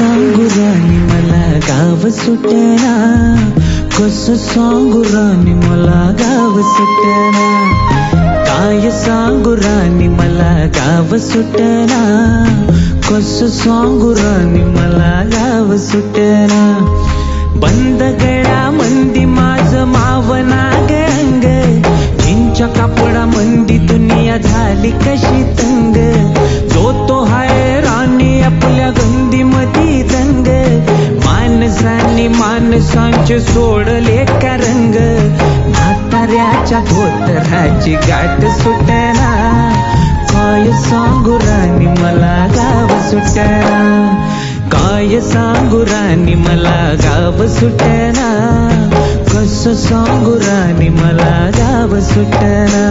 सांगू राणी मला गाव सुटना, कसं सांगू राणी मला गाव सुटना, काय सांगू राणी मला गाव सुटना, कसं सांगू राणी मला गाव सुटना. बंद गळा मंदी माझं मावना अंग, जिंच्या कापडा मंदी दुनिया झाली कशी तंग, जो तो हाय राणी आपल्या गंदी मधी दंग, माणसांनी माणसांचे सोडले का रंग, म्हाताऱ्याच्या धोतराची गाठ सुटना, काय सांगू राणी मला गाव सुटना, काय सांगू राणी मला गाव सुटना, कसं सांगू राणी मला गाव सुटना.